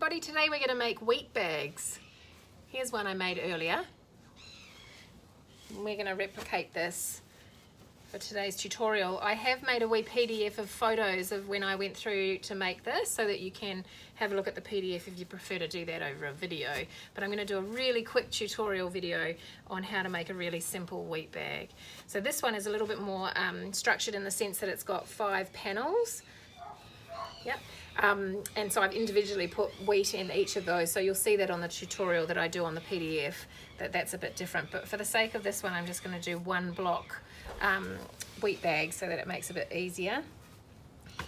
everybody, today we're going to make wheat bags. Here's one I made earlier. We're going to replicate this for today's tutorial. I have made a wee PDF of photos of when I went through to make this so that you can have a look at the PDF if you prefer to do that over a video. But I'm going to do a really quick tutorial video on how to make a really simple wheat bag. So this one is a little bit more structured in the sense that it's got 5 panels. Yep. And so I've individually put wheat in each of those, so you'll see that on the tutorial that I do on the PDF that's a bit different. But for the sake of this one, I'm just going to do one block wheat bag so that it makes it a bit easier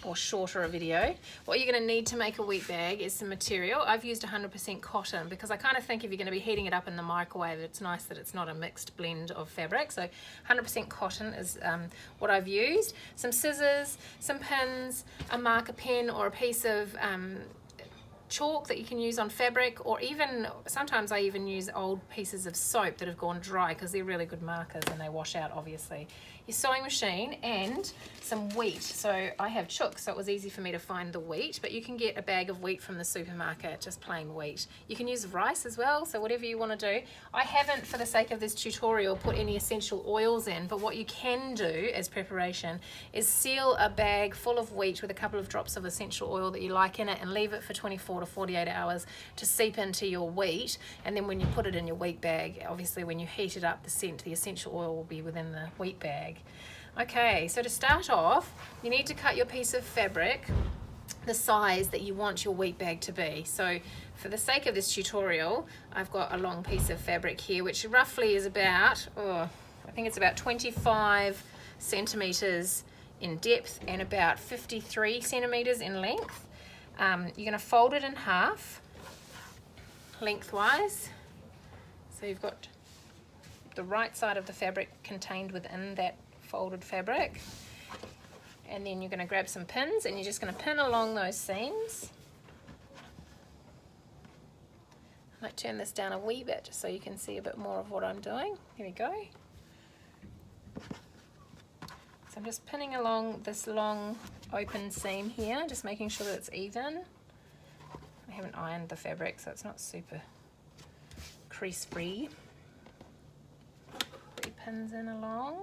or shorter a video. What you're going to need to make a wheat bag is some material. I've used 100% cotton because I kind of think if you're going to be heating it up in the microwave, it's nice that it's not a mixed blend of fabric. So 100% cotton is what I've used. Some scissors, some pins, a marker pen or a piece of chalk that you can use on fabric, or even sometimes I even use old pieces of soap that have gone dry because they're really good markers and they wash out obviously. Your sewing machine and some wheat. So I have chook, so it was easy for me to find the wheat, but you can get a bag of wheat from the supermarket, just plain wheat. You can use rice as well, so whatever you want to do. I haven't, for the sake of this tutorial, put any essential oils in, but what you can do as preparation is seal a bag full of wheat with a couple of drops of essential oil that you like in it and leave it for 24 to 48 hours to seep into your wheat, and then when you put it in your wheat bag, obviously when you heat it up, the essential oil will be within the wheat bag. Okay, so to start off, you need to cut your piece of fabric the size that you want your wheat bag to be. So for the sake of this tutorial, I've got a long piece of fabric here, which roughly is about, I think it's about 25 centimeters in depth and about 53 centimeters in length. You're going to fold it in half lengthwise, so you've got the right side of the fabric contained within that folded fabric, and then you're going to grab some pins and you're just going to pin along those seams. I might turn this down a wee bit just so you can see a bit more of what I'm doing. Here we go. So I'm just pinning along this long open seam here, just making sure that it's even. I haven't ironed the fabric, so it's not super crease free. 3 pins in along.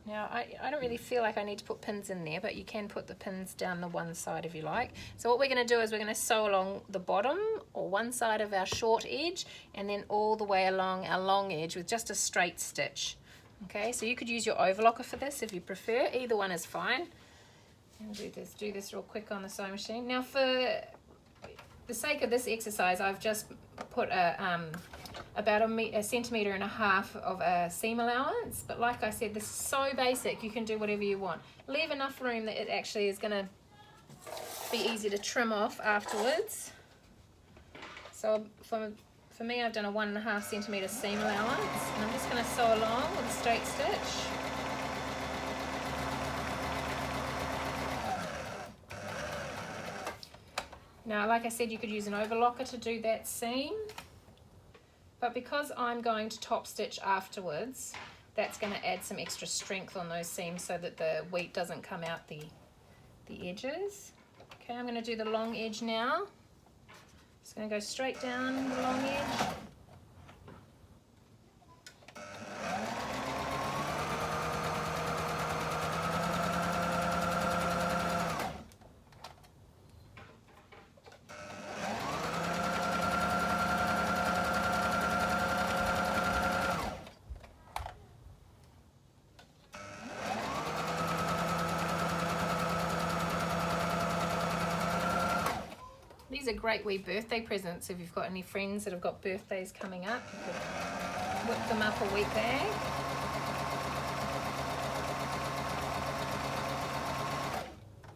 Now I don't really feel like I need to put pins in there, but you can put the pins down the one side if you like. So what we're going to do is we're going to sew along the bottom or one side of our short edge and then all the way along our long edge with just a straight stitch. Okay, so you could use your overlocker for this if you prefer. Either one is fine. And do this real quick on the sewing machine. Now for the sake of this exercise, I've just put about a centimetre and a half of a seam allowance, but like I said, this is so basic, you can do whatever you want. Leave enough room that it actually is going to be easy to trim off afterwards. So for me, I've done a 1.5 centimetre seam allowance, and I'm just going to sew along with a straight stitch. Now, like I said, you could use an overlocker to do that seam, but because I'm going to top stitch afterwards, that's going to add some extra strength on those seams so that the wheat doesn't come out the edges. Okay, I'm going to do the long edge now. Just going to go straight down the long edge. These are great wee birthday presents if you've got any friends that have got birthdays coming up. You could whip them up a wheat bag.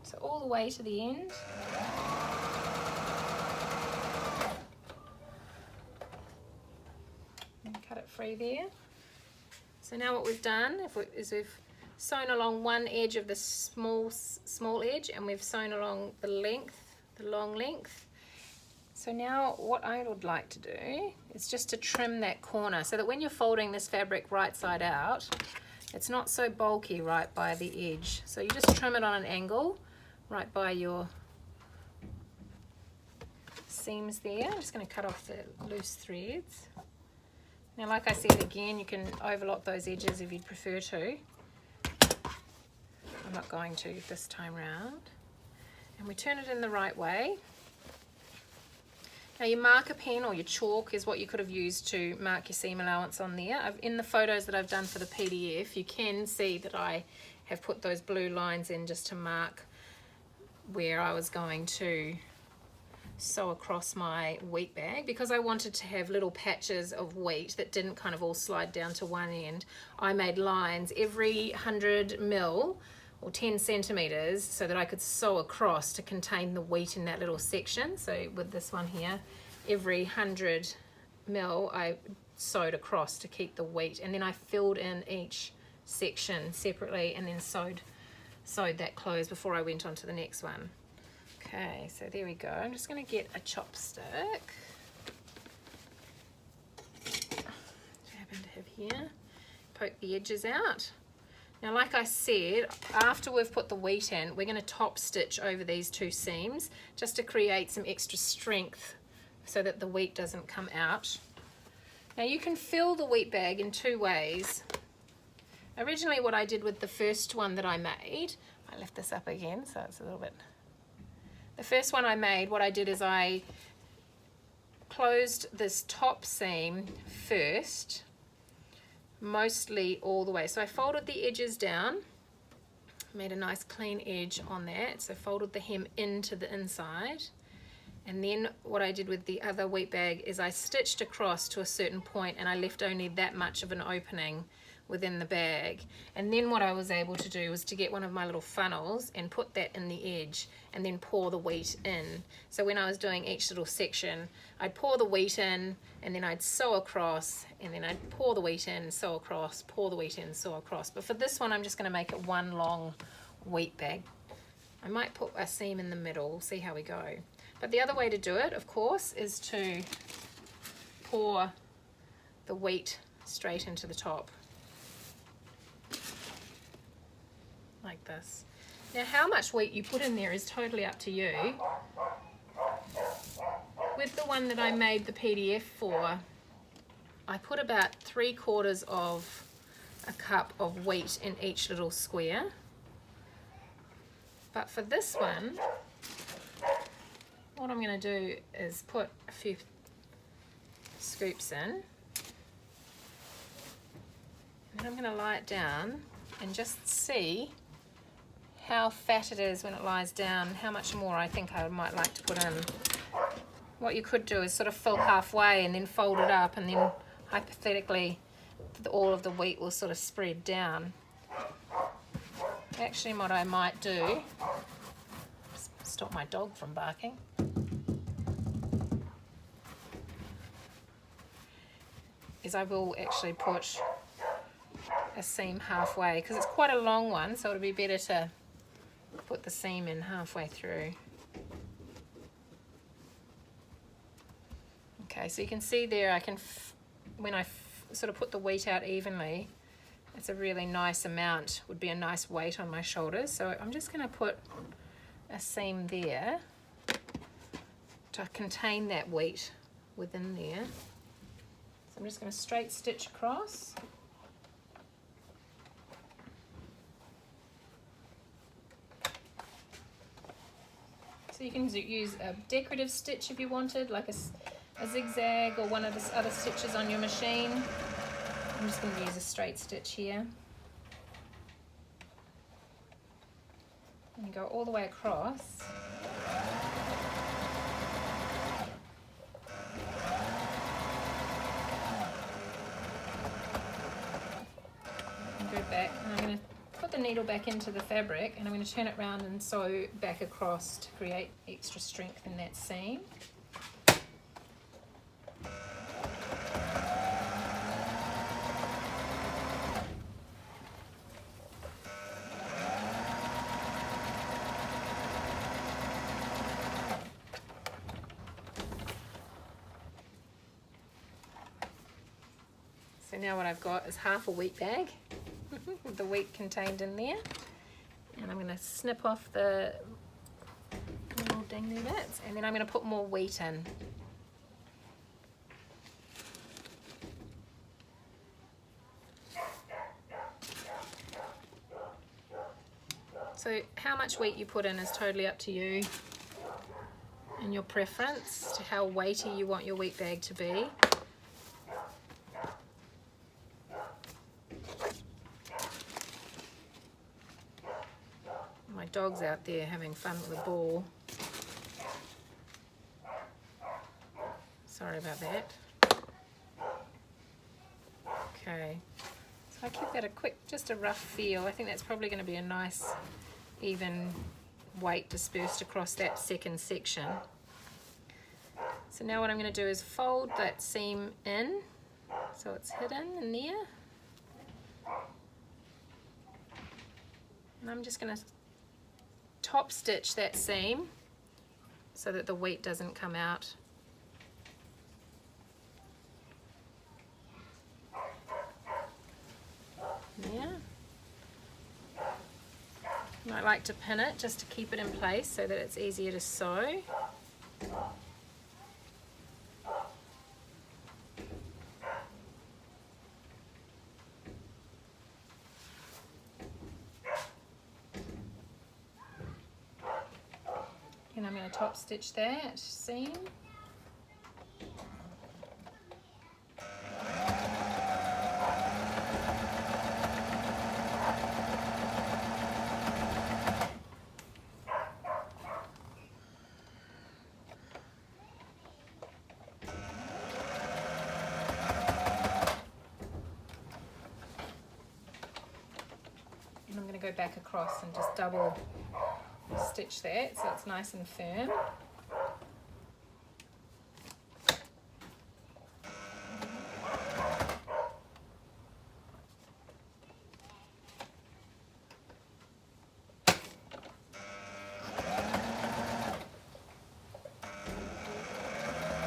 So all the way to the end. And cut it free there. So now what we've done is we've sewn along one edge of the small edge, and we've sewn along the long length. So now what I would like to do is just to trim that corner so that when you're folding this fabric right side out, It's not so bulky right by the edge. So you just trim it on an angle right by your seams there. I'm just going to cut off the loose threads. Now, like I said, again, you can overlock those edges if you'd prefer to. I'm not going to this time round. And we turn it in the right way. Now, your marker pen or your chalk is what you could have used to mark your seam allowance on there. In the photos that I've done for the PDF, you can see that I have put those blue lines in just to mark where I was going to sew across my wheat bag, because I wanted to have little patches of wheat that didn't kind of all slide down to one end. I made lines every 100 mil or 10 centimeters so that I could sew across to contain the wheat in that little section. So with this one here, every 100 mil I sewed across to keep the wheat, and then I filled in each section separately and then sewed that closed before I went on to the next one. Okay, so there we go. I'm just going to get a chopstick, which I happen to have here, poke the edges out. Now, like I said, after we've put the wheat in, we're going to top stitch over these two seams just to create some extra strength so that the wheat doesn't come out. Now, you can fill the wheat bag in two ways. Originally, what I did with the first one that I made, I lift this up again so it's a little bit. The first one I made, what I did is I closed this top seam first, mostly all the way. So I folded the edges down, made a nice clean edge on that. So folded the hem into the inside. And then what I did with the other wheat bag is I stitched across to a certain point and I left only that much of an opening within the bag. And then what I was able to do was to get one of my little funnels and put that in the edge and then pour the wheat in. So when I was doing each little section, I'd pour the wheat in and then I'd sew across, and then I'd pour the wheat in, sew across, pour the wheat in, sew across. But for this one, I'm just going to make it one long wheat bag. I might put a seam in the middle, see how we go. But the other way to do it, of course, is to pour the wheat straight into the top. Like this. Now, how much wheat you put in there is totally up to you. With the one that I made the PDF for, I put about 3/4 of a cup of wheat in each little square. But for this one, what I'm going to do is put a few scoops in. And then I'm going to lie it down and just see how fat it is when it lies down, how much more I think I might like to put in. What you could do is sort of fill halfway and then fold it up, and then hypothetically all of the wheat will sort of spread down. Actually, what I might do, stop my dog from barking, is I will actually put a seam halfway, because it's quite a long one, so it'll be better to put the seam in halfway through. Okay, so you can see there, I can, when I sort of put the wheat out evenly, it's a really nice amount, would be a nice weight on my shoulders. So I'm just going to put a seam there to contain that wheat within there. So I'm just going to straight stitch across. So you can use a decorative stitch if you wanted, like a zigzag or one of the other stitches on your machine. I'm just going to use a straight stitch here. And go all the way across. And go back, and I'm going to put the needle back into the fabric, and I'm going to turn it around and sew back across to create extra strength in that seam. So now what I've got is half a wheat bag. with the wheat contained in there. And I'm going to snip off the little dangly bits, and then I'm going to put more wheat in. So how much wheat you put in is totally up to you and your preference to how weighty you want your wheat bag to be. My dog's out there having fun with a ball. Sorry about that. Okay, so I keep that just a rough feel. I think that's probably going to be a nice even weight dispersed across that second section. So now what I'm going to do is fold that seam in so it's hidden in there. And I'm just going to top stitch that seam so that the wheat doesn't come out. There. I like to pin it just to keep it in place so that it's easier to sew. And I'm going to top stitch that seam. And I'm going to go back across and just double stitch that so it's nice and firm.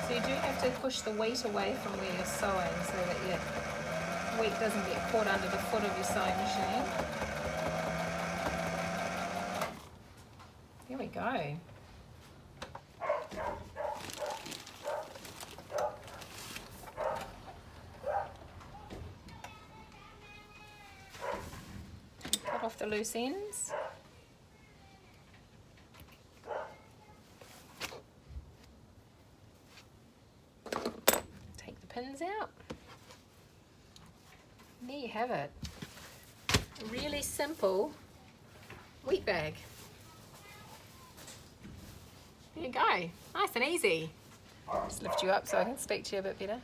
So you do have to push the wheat away from where you're sewing so that your wheat doesn't get caught under the foot of your sewing machine. There we go. Cut off the loose ends. Take the pins out. And there you have it. A really simple wheat bag. There you go, nice and easy. Just lift you up so I can speak to you a bit better.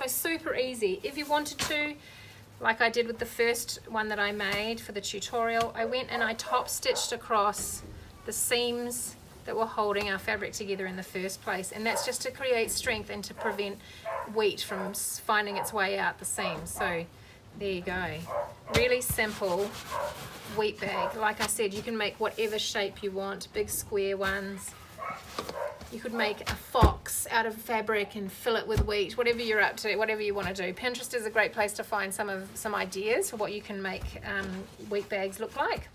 So super easy. If you wanted to, like I did with the first one that I made for the tutorial, I went and I top stitched across the seams that were holding our fabric together in the first place, and that's just to create strength and to prevent wheat from finding its way out the seams. So there you go, really simple wheat bag. Like I said, you can make whatever shape you want, big square ones. You could make a fox out of fabric and fill it with wheat, whatever you're up to, whatever you want to do. Pinterest is a great place to find some ideas for what you can make wheat bags look like.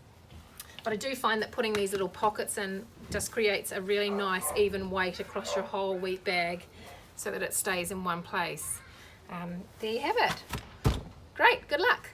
But I do find that putting these little pockets in just creates a really nice even weight across your whole wheat bag so that it stays in one place. There you have it. Great, good luck.